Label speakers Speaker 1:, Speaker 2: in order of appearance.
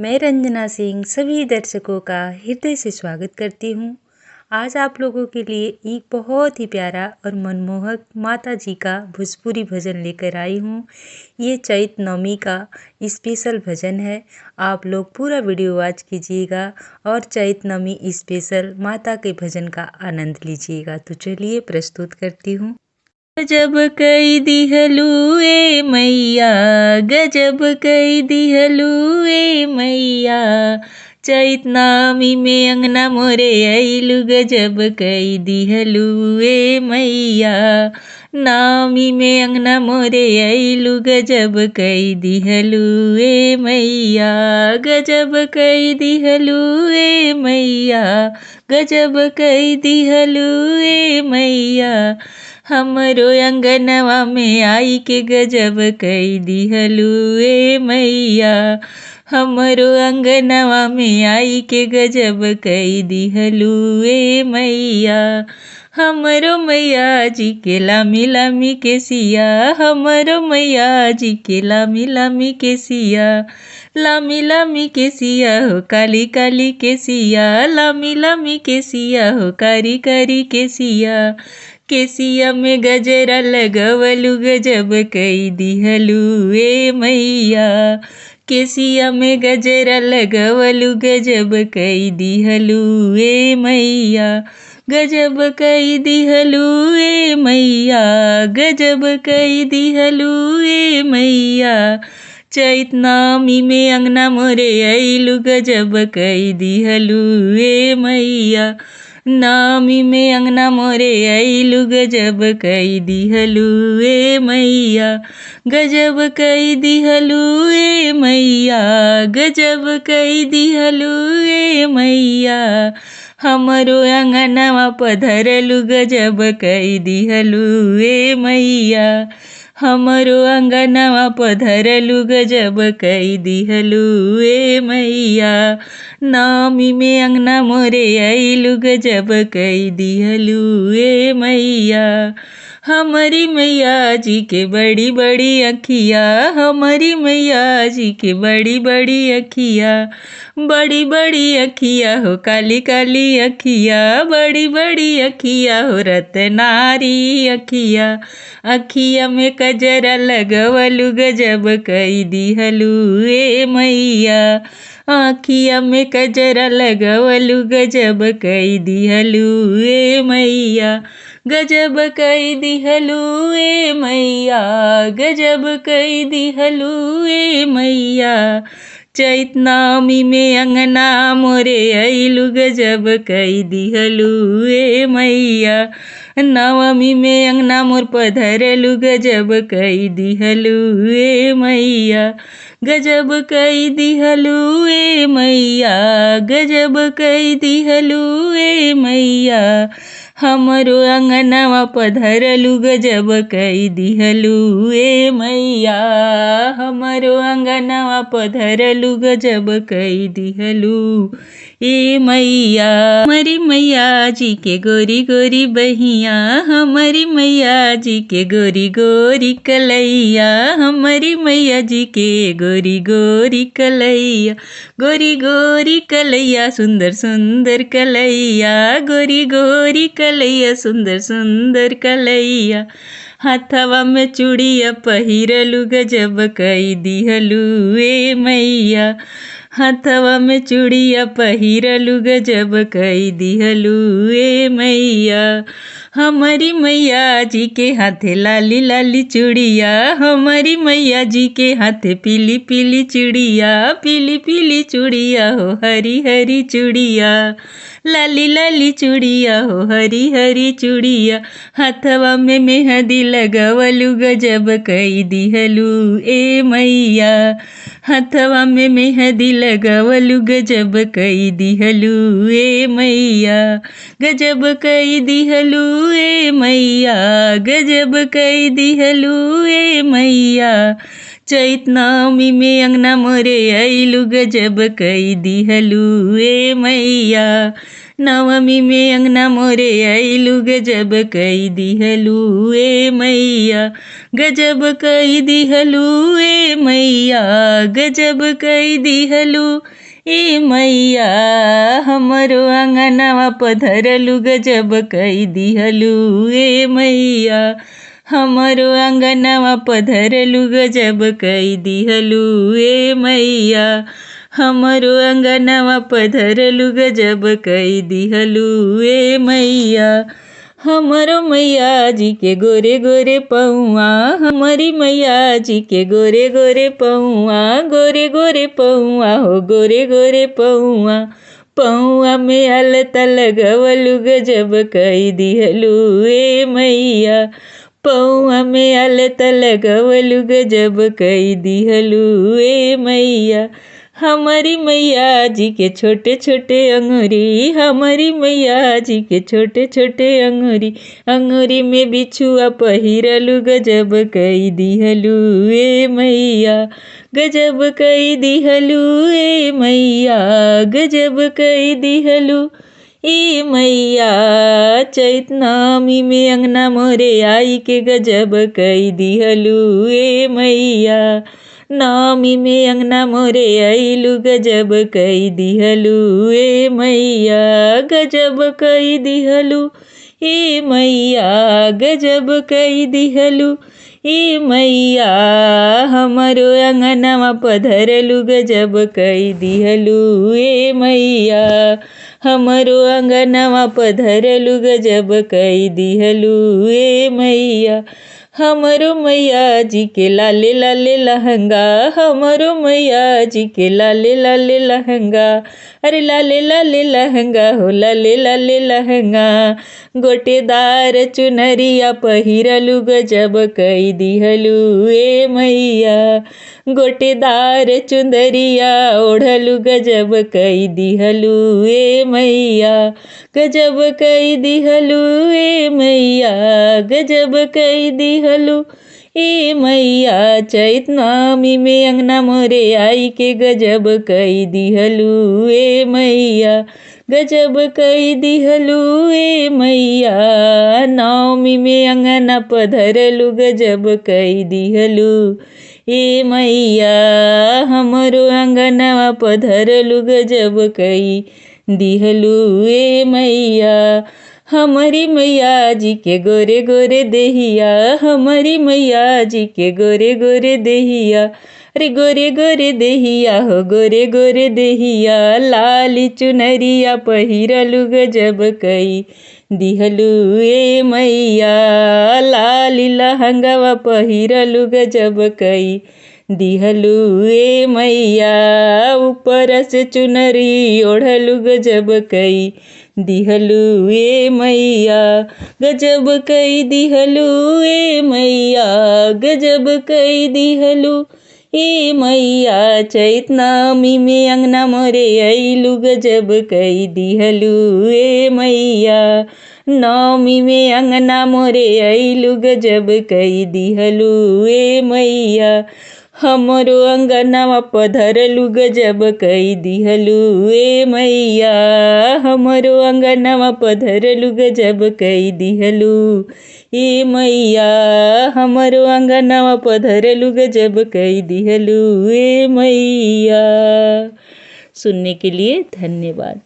Speaker 1: मैं रंजना सिंह सभी दर्शकों का हृदय से स्वागत करती हूँ। आज आप लोगों के लिए एक बहुत ही प्यारा और मनमोहक माता जी का भोजपुरी भजन लेकर आई हूँ। ये चैत नवमी का स्पेशल भजन है। आप लोग पूरा वीडियो वॉच कीजिएगा और चैत नवमी स्पेशल माता के भजन का आनंद लीजिएगा। तो चलिए प्रस्तुत करती हूँ। गजब कई दिहलू ए मैया, गजब कई दिहलू ए मैया, चैत नवमी में अंगना मोरे आइलू, गजब कई दिहलू ए मैया, नवमी में अंगना मोरे आइलू, गजब कई दिहलू ए मैया, गजब कई दिहलू ए मैया, गजब कई दिहलू ए मैया, हमरो अंगनवा में आई के गजब कई दिहलू ए मैया, हमरो अंगनवा में आई के गजब कई दिहलू ए मैया, हमरो मैया जी के लामी लामी के सिया, हमरो मैया जी के लामी लामी के सिया, लामी लामी के सिया हो काली काली के सिया, लामी लामी के सिया हो कारी कारी के सिया, केसिया में गजरा लगवलू, गजब कई दिहलू ए मैया, केसिया में गजरा लगवलू, गजब कई दिहलू ए मैया, गजब कई दिहलू ए मैया, गजब कई दिहलू ए मैया, चैत नवमी में अंगना मोरे आइलू, गजब कई दिहलू ए मैया, नवमी में अंगना मोरे आइलू, गजब कई दिहलू ए मैया, गजब कई दिहलू ए मैया, गजब कई दिहलू ए मैया, हमरो अंगनवा पधरलू, गजब कई दिहलू ए मैया, हमरो अंगनवा पधरलू, गजब कई दिहलू ए मैया, नवमी में अंगना मोरे आइलू, गजब कई दिहलू ए मैया, हमारी मैया जी के बड़ी बड़ी अखिया, हमारी मैया जी के बड़ी बड़ी अखिया, बड़ी बड़ी अखिया हो काली काली अखिया, बड़ी बड़ी अखिया हो रतनारी अखिया, अखिया में कजरा लगवलू, गजब कई दिहलू ए मैया, आँखिया में कजरा लगवलू, गजब कई दिहलू ए मैया, गजब कई दिहलू ए मैया, गजब कई दिहलू ए मैया, चैत नवमी में अंगना मोरे आइलू, गजब कई दिहलू ए मैया, नवमी में अंगना मोर पधरलू, गजब कई दिहलू ए मैया, गजब कई दिहलू ए मैया, गजब कई दिहलू ए मैया, हमरो अंगनवा पधरलू, गजब कई दिहलू ए मैया, हमरो अंगनवा पधरलू, गजब कई दिहलू ए मैया, हमारी मैया जी के गोरी गोरी बहिया, हमारी मैया जी के गोरी गोरी कलैया, हमारी मैया जी के गोरी गोरी कलैया, गोरी गोरी कलैया, सुंदर सुंदर कलैया, गोरी गोरी कलैया, सुंदर सुंदर कलैया, हाथवा में चूड़िया पहिरलू, गजब कई दिहलू ए मैया, हाथवा में चूड़िया पहिरलू, गजब कई दिहलू ए मैया, हमारी मैया जी के हाथे लाली लाली चूड़िया, हमारी मैया जी के हाथे पीली पीली चूड़िया, पीली पीली चूड़िया हो हरी हरी चूड़िया, लाली लाली चूड़िया हो हरी हरी चूड़िया, हाथवा में मेहंदी लगवलू, गजब कई दिहलू ए मैया, हाथवा में मेहंदी लगवलू, गजब कई दिहलू ए मैया, गजब कई दिहलू ए मैया, गजब कई दिहलू ए मैया, चैत नवमी में अंगना मोरे आइलू, गजब कई दिहलू ए मैया, नवमी में अंगना मोरे आइलू गजब कई दिहलू ए मैया, गजब कई दिहलू ए मैया, गजब कई दिहलू ए मैया। हमरो अंगनवा पधरलू गजब कई दिहलू ए मैया, हमरो अंगनवा पधरलू गजब कई दिहलू ए मैया, हमरो अंगनवा पधरलू गजब कई दिहलू ए मैया। हमरो मैया जी के गोरे गोरे पौआ, हमारी मैया जी के गोरे गोरे पौआ, गोरे गोरे पौआ हो गोरे गोरे पौआ। पौआ में अलता लगवलू गजब कई दिहलू ए मैया, पौआ में अलता लगवलू गजब कई दिहलू ए मैया। हमारी मैया जी के छोटे छोटे अंगूरी, हमारी मैया जी के छोटे छोटे अंगूरी, अंगूरी में बिछुआ पहिरलू गजब कई दिहलू ए मैया, गजब कई दिहलू ए मैया, गजब कई दिहलू ए मैया। चैत नवमी में अंगना मोरे आई के गजब कई दिहलू ए मैया, नवमी में अंगना मोरे आइलू गजब कई दिहलू ए मैया, गजब कई दिहलू ए मैया, गजब कई दिहलू ए मैया। हमरो अंगनवा पधरलू गजब कई दिहलू ए मैया, हमरो अंगनवा पधरलू गजब कई दिहलू ए मैया। हमरो मैया जी के लाले लाले लहंगा, हमरो मैया जी के लाले लाले लहंगा, अरे लाले लाले लहंगा हो लाले लाले लहंगा। गोटेदार चुनरिया पहिरलू गजब कई दिहलू ए मैया, गोटेदार चुंदरिया ओढ़लू गजब कई दिहलू ए मैया, गजब कई दिहलू ए मैया, गजब कई दिहलू ए मैया। चैत नवमी में अंगना मोरे आई के गजब कई दिहलू ए मैया, गजब कई दिहलू ए मैया। नवमी में अंगना पधरलू गजब कई दिहलू ए मैया, हमरो अंगनवा पधरलू गजब कई दिहलू ए मैया। हमारी मैया जी के गोरे गोरे देहिया, हमारी मैया जी के गोरे गोरे देहिया, अरे गोरे गोरे देहिया हो गोरे गोरे देहिया। लाली चुनरिया पहिरलू गजब कई दिहलू ए मैया, लाली लहंगवा पहिरलू गजब कई दिहलू ए मैया। ऊपर से चुनरी ओढ़लू गजब कई दिहलू ए मैया, गजब कई दिहलू ए मैया, गजब कई दिहलू ए मैया। चैत नवमी में अंगना मोरे आइलू गजब कई दिहलू ए मैया, नवमी में अंगना मोरे आइलू गजब कई दिहलू ए मैया। हमरो अंगनवा पधरलू गजब कई दिहलू ए मैया, हमरो अंगनवा पधरलू गजब कई दिहलू ए मैया, हमरो अंगनवा पधरलू गजब कई दिहलू ए मैया। सुनने के लिए धन्यवाद।